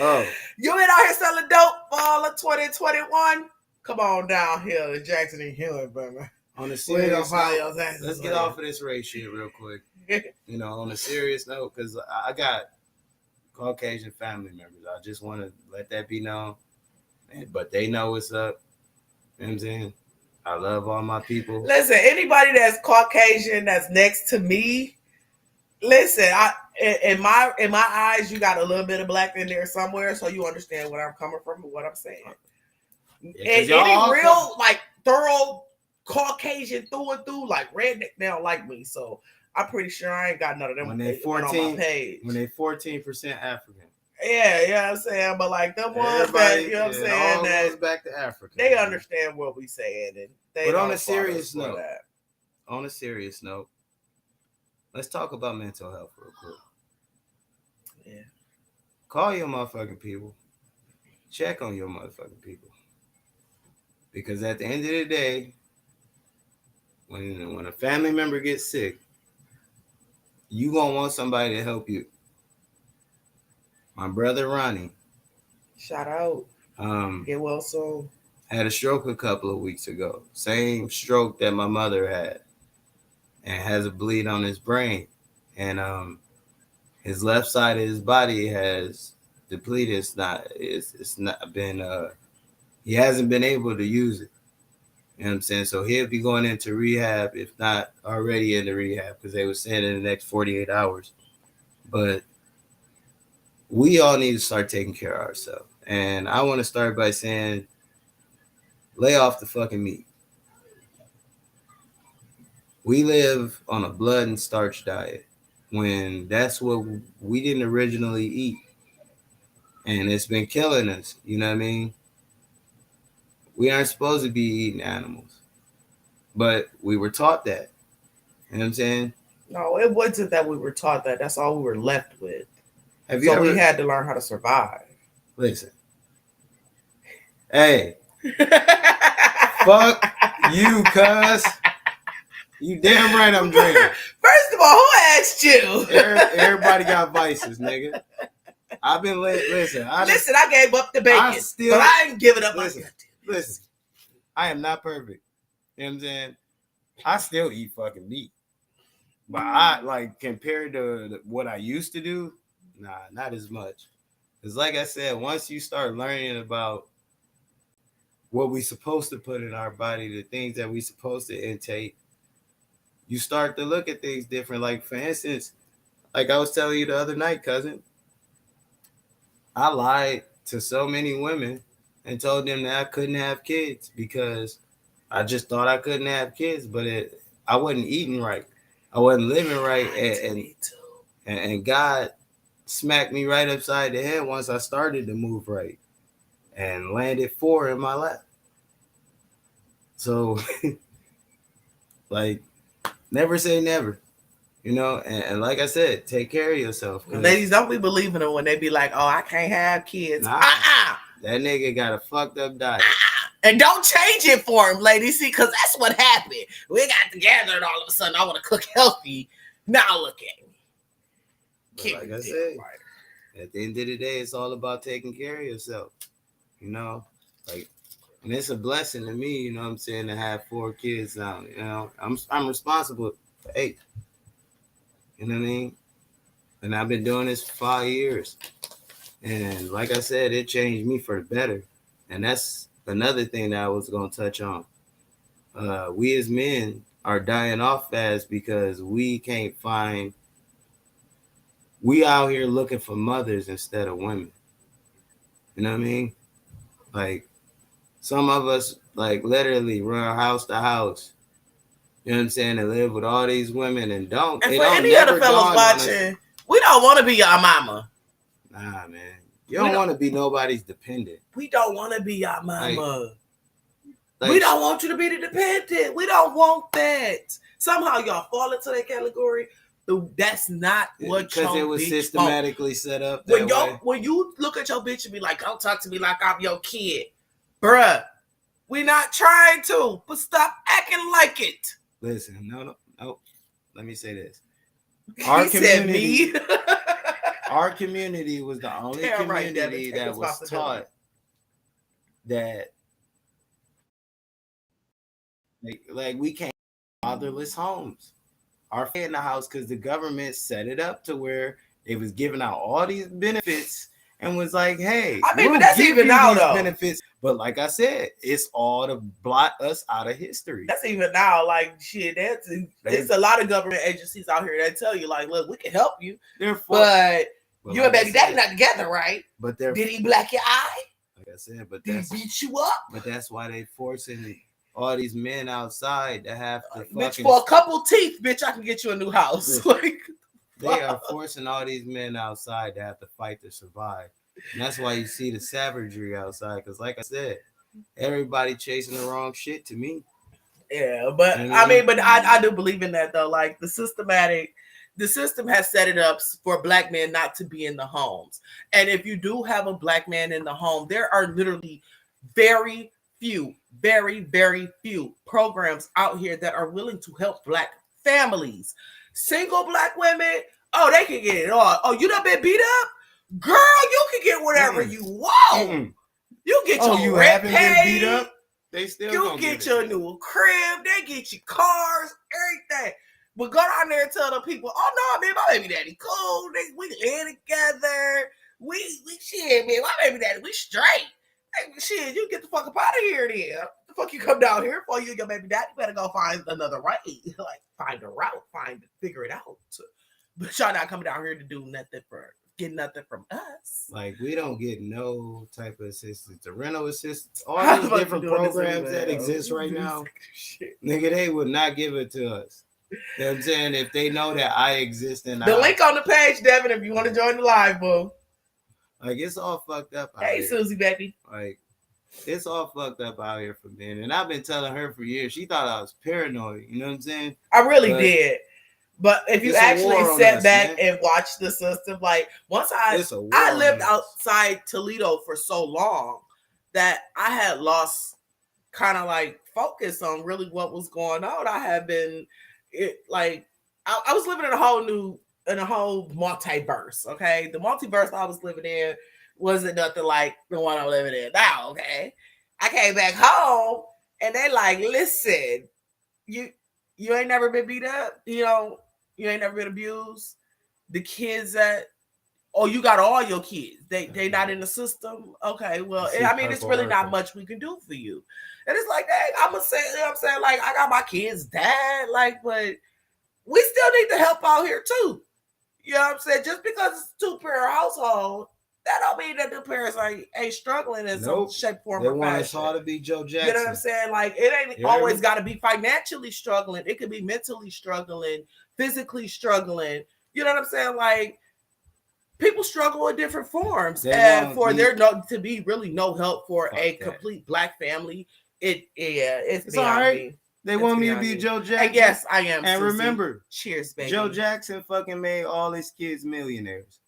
Oh. You been out here selling dope for all of 2021? Come on down here to Jackson and Hewitt, baby. On a serious note, let's get off of of this race shit real quick. You know, on a serious note, because I got Caucasian family members. I just want to let that be known. But they know what's up. You know what I'm saying? I love all my people. Listen, anybody that's Caucasian that's next to me, listen, in my eyes, you got a little bit of black in there somewhere, so you understand where I'm coming from and what I'm saying. Yeah, and any real, like, thorough Caucasian through and through, like redneck, they don't like me, so I'm pretty sure I ain't got none of them when they 14 on my page. When they 14% African. Yeah, you know what I'm saying? But like them ones that, you know what I'm saying, that goes back to Africa. They understand what we saying, and they. But on a serious note, let's talk about mental health real quick. Yeah. Call your motherfucking people. Check on your motherfucking people. Because at the end of the day, when a family member gets sick, you gonna want somebody to help you. My brother Ronnie, shout out. Get well soon. Had a stroke a couple of weeks ago. Same stroke that my mother had, and has a bleed on his brain, and his left side of his body has depleted. It's not been. He hasn't been able to use it. You know what I'm saying? So he'll be going into rehab, if not already in the rehab, because they were saying in the next 48 hours. But we all need to start taking care of ourselves. And I want to start by saying, lay off the fucking meat. We live on a blood and starch diet when that's what we didn't originally eat. And it's been killing us. You know what I mean? We aren't supposed to be eating animals, but we were taught that. You know what I'm saying? No, it wasn't that we were taught that. That's all we were left with. We had to learn how to survive. Listen. Hey. Fuck you, cuz. You damn right I'm drinking. First of all, who asked you? Everybody got vices, nigga. I've been listen. I gave up the bacon, but I ain't giving up. Listen, I am not perfect. You know what I'm saying? I still eat fucking meat. But I, like, compared to what I used to do, nah, not as much. Because like I said, once you start learning about what we supposed to put in our body, the things that we supposed to intake, you start to look at things different. Like, for instance, like I was telling you the other night, cousin, I lied to so many women and told them that I couldn't have kids because I just thought I couldn't have kids, but I wasn't eating right. I wasn't living right. And God smacked me right upside the head once I started to move right and landed 4 in my lap. So, like, never say never. You know, and like I said, take care of yourself. Ladies, don't be believing them when they be like, oh, I can't have kids. Nah, that nigga got a fucked up diet. And don't change it for him, ladies. See, because that's what happened. We got together and all of a sudden I want to cook healthy. Now look at me. Like I said, at the end of the day, it's all about taking care of yourself. You know, like, and it's a blessing to me, you know what I'm saying, to have 4 kids now. You know, I'm responsible for 8. You know what I mean? And I've been doing this for 5 years. And like I said, it changed me for the better. And that's another thing that I was going to touch on. We as men are dying off fast because we out here looking for mothers instead of women. You know what I mean? Like, some of us, like, literally run house to house. You know what I'm saying? And live with all these women and don't. And for any other fellas watching, we don't want to be your mama. Nah, man. You don't want to be nobody's dependent. We don't want to be your mama. Like, we don't want you to be the dependent. We don't want that. Somehow y'all fall into that category. That's not what your because it was bitch systematically set up. When you look at your bitch and be like, don't talk to me like I'm your kid. Bruh, we not trying to, but stop acting like it. Listen, no. Let me say this. Our community was the only community that was taught that like we can't fatherless homes. Our family in the house because the government set it up to where they was giving out all these benefits and was like, hey, I mean, but that's even now though. Benefits. But like I said, it's all to blot us out of history. That's even now, like shit. There's a lot of government agencies out here that tell you, like, look, we can help you, but you and baby daddy not together, right? But did he black your eye? Like I said, but did he beat you up? But that's why they forcing all these men outside to have to bitch, for a couple teeth, bitch, I can get you a new house. Like, they are forcing all these men outside to have to fight to survive. And that's why you see the savagery outside. Because like I said, everybody chasing the wrong shit to me. Yeah, but I do believe in that though. Like the system has set it up for black men not to be in the homes. And if you do have a black man in the home, there are literally very, very few programs out here that are willing to help black families. Single black women, oh, they can get it all. Oh, you done been beat up? Girl, you can get whatever you want. You get your rent paid. Been beat up? They still you get your new crib. They get you cars, everything. But go down there and tell the people, oh no, man, my baby daddy cool. We live together. We shit, man. My baby daddy, we straight. Hey, shit, you get the fuck up out of here then. The fuck you come down here for? You and your baby daddy better go find another way. Like find a route, figure it out. But y'all not coming down here to do nothing get nothing from us. Like we don't get no type of assistance. The rental assistance, all these different programs that exist right now, nigga, they would not give it to us. You know what I'm saying? If they know that I exist and the link on the page, Devin, if you want to join the live, boo. Like it's all fucked up out hey, here. Susie, baby. Like it's all fucked up out here for men. And I've been telling her for years. She thought I was paranoid. You know what I'm saying? I really did. But if you actually sat back and watched the system, like once I lived outside Toledo for so long that I had lost kind of like focus on really what was going on. I had been I was living in a whole multiverse. Okay. The multiverse I was living in wasn't nothing like the one I'm living in now. Okay. I came back home and they like, listen, you ain't never been beat up, you know. You ain't never been abused. The kids you got all your kids. They not in the system. Okay, well, I mean, it's really not much we can do for you. And it's like, hey, I'm gonna say, you know what I'm saying? Like, I got my kids' dad, like, but we still need to help out here too. You know what I'm saying? Just because it's a 2-parent household, that don't mean that the parents ain't struggling in some Nope. shape, form, They or want us fashion. all to be Joe Jackson. You know what I'm saying? Like, it ain't You heard always me? got to be financially struggling. It could be mentally struggling, physically struggling. You know what I'm saying? Like, people struggle in different forms. They And want for me- there not to be really no help for Fuck a that. complete black family, it's It's beyond all right. me. They It's want me to beyond be me. Joe Jackson. And yes, I am. And Sissy. remember, cheers, baby. Joe Jackson fucking made all his kids millionaires.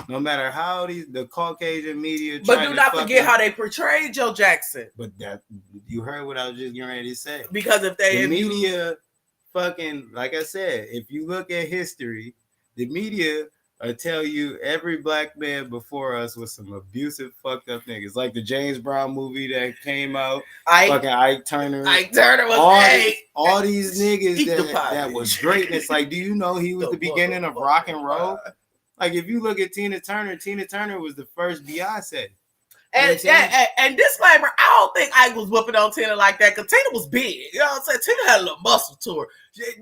No matter how the Caucasian media But tried do to not fucking- forget how they portrayed Joe Jackson. But that you heard what I was just getting ready to say. Because if The media fucking, like I said, if you look at history, the media will tell you every black man before us was some abusive, fucked up niggas. Like the James Brown movie that came out, fucking Ike Turner. Ike Turner was all these niggas Eat the pie, that was bitch. great. It's like, do you know he was the beginning of rock and roll? Like, if you look at Tina Turner was the first Beyonce. And disclaimer, I don't think Ike was whooping on Tina like that because Tina was big. You know what I'm saying? Tina had a little muscle to her.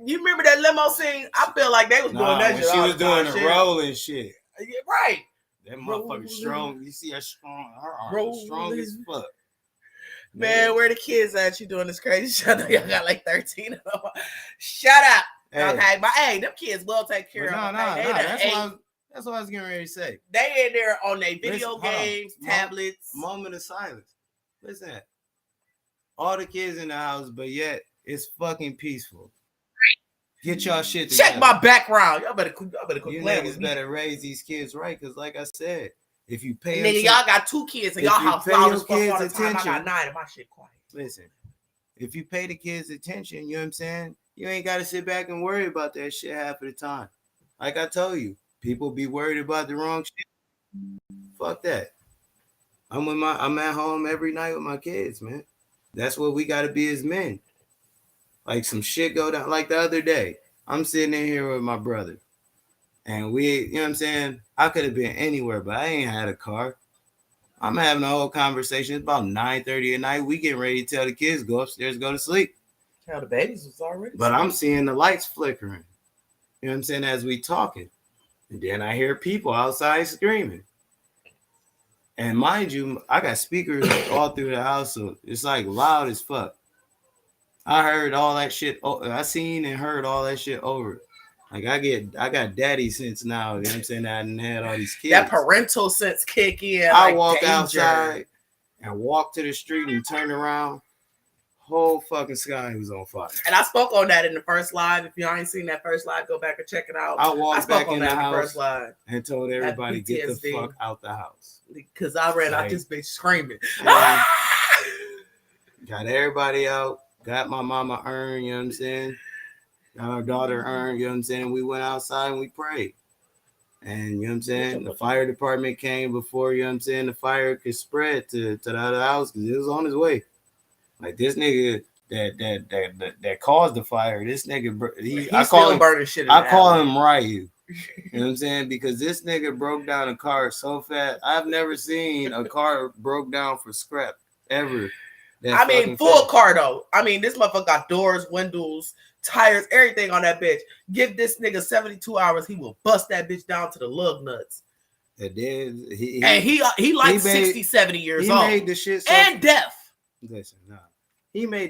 You remember that limo scene? I feel like they was doing that when shit. she all was the time, doing the shit. roll and shit. Yeah, right. That motherfucker Rolling. strong. You see her strong. Her arms Rolling. are strong as fuck. Man, where the kids at? You doing this crazy shit? I know y'all got like 13 of them. Shut up. Hey. Okay, but hey, them kids will take care But of them. no, Hey, that's what I was getting ready to say. they in there on their video Listen, hold on. games, tablets. Moment of silence. Listen, all the kids in the house, but yet it's fucking peaceful. Get y'all shit together. Check my background. Y'all better quit You playing niggas with me. better raise these kids right, because like I said, if you pay them Nigga, y'all got 2 kids in if y'all you house pay loud your as fuck all the kids time. I attention- got 9 and my shit quiet. listen, if you pay the kids attention, you know what I'm saying? You ain't got to sit back and worry about that shit half of the time. Like I told you, people be worried about the wrong shit. Fuck that. I'm at home every night with my kids, man. That's what we got to be as men. Like some shit go down. Like the other day, I'm sitting in here with my brother, and we, you know what I'm saying? I could have been anywhere, but I ain't had a car. I'm having a whole conversation. It's about 9:30 at night. We getting ready to tell the kids go upstairs, go to sleep. Hell, the babies was already. But I'm seeing the lights flickering. You know what I'm saying? As we talking. And then I hear people outside screaming. And mind you, I got speakers all through the house, so it's like loud as fuck. I heard all that shit. I seen and heard all that shit over. Like I got daddy sense now. You know what I'm saying? I done had all these kids. that parental sense kick in. I like walk danger. outside and walk to the street and turn around. Whole fucking sky was on fire. And I spoke on that in the first live. If you ain't seen that first live, go back and check it out. I I walked spoke back on in the that in the house first live and told everybody get the PTSD. fuck out the house. because I ran out Like- this bitch screaming. And got everybody out. Got my mama urn, you know what I'm saying? Got our daughter urn, you know what I'm saying? We went outside and we prayed. And you know what I'm saying? The fire department came before, you know what I'm saying, the fire could spread to the other house because it was on his way. Like this nigga that caused the fire, this nigga, I call him burning shit. I call him Ryu. You know what I'm saying? Because this nigga broke down a car so fast. I've never seen a car broke down for scrap ever. I mean, full car though. I mean, this motherfucker got doors, windows, tires, everything on that bitch. Give this nigga 72 hours, he will bust that bitch down to the lug nuts. And then he like he 60, 70 years he old. made the shit so And deaf. listen, nah. He made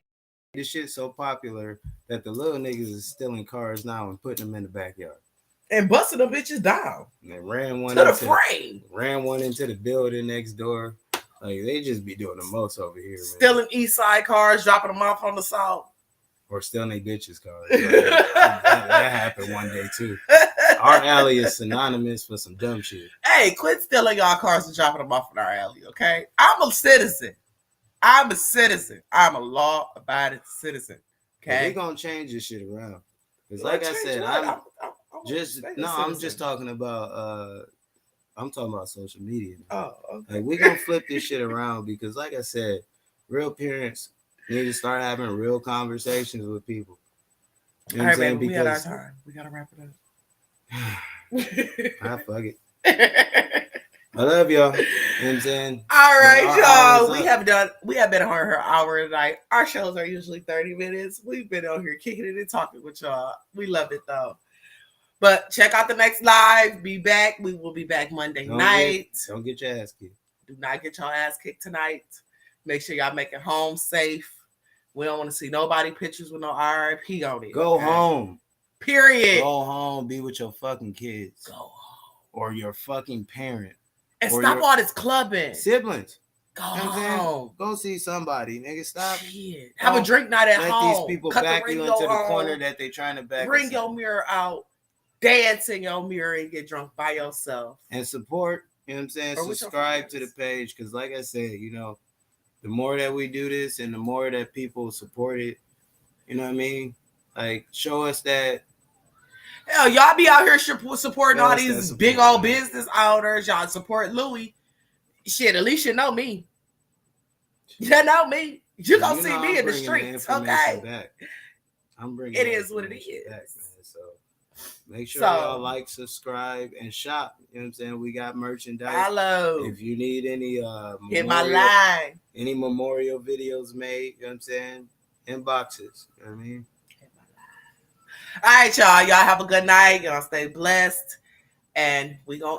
this shit so popular that the little niggas is stealing cars now and putting them in the backyard. And busting them bitches down. And they ran one To the into the building next door. Like they just be doing the most over here, man. Stealing East Side cars, dropping them off on the South. Or stealing their bitches' cars. Like, that happened one day too. Our alley is synonymous for some dumb shit. Hey, quit stealing y'all cars and dropping them off in our alley, okay? I'm a citizen. I'm a law-abiding citizen. Okay. We're gonna change this shit around. Because like I said, I'm just talking about I'm talking about social media. Oh, okay. Like we're gonna flip this shit around because like I said, real parents need to start having real conversations with people. You know All what right, I'm saying? baby, we had our Because time. We gotta wrap it up. fuck it. I love y'all. You know what I'm saying? All right, Our y'all. hour's We have been on her hour tonight. Our shows are usually 30 minutes. We've been on here kicking it and talking with y'all. We love it though. But check out the next live. Be back. We will be back Monday night. Don't get your ass kicked. Do not get your ass kicked tonight. Make sure y'all make it home safe. We don't want to see nobody pictures with no RIP on it. Go home. Period. Go home. Be with your fucking kids. Go home. Or your fucking parent. And or stop all this clubbing. Siblings. Go You know what I'm home. Go see somebody. Nigga, stop. Shit. Have a drink night at Let home. these people Cut back the you radio into the on. corner that they trying to back. Bring us your in. mirror out. Dance in your mirror and get drunk by yourself. And support. You know what I'm saying? Or with your Subscribe to the friends. page. Because like I said, you know, the more that we do this and the more that people support it, you know what I mean? Like, show us that. Hell, y'all be out here supporting all Yes, these that's big support, old man. business owners. Y'all support Louis. Shit, at least you know me. You know me. You gonna see know me I'm in the bringing streets, information okay? Back. I'm bringing It the is what it information is. back, man. So make sure So- y'all like, subscribe, and shop. You know what I'm saying? We got merchandise. Hello. If you need any Hit my memorial- line. any memorial videos made, you know what I'm saying? Inboxes. You know what I mean? All right, y'all. Y'all have a good night. Y'all stay blessed. And we gonna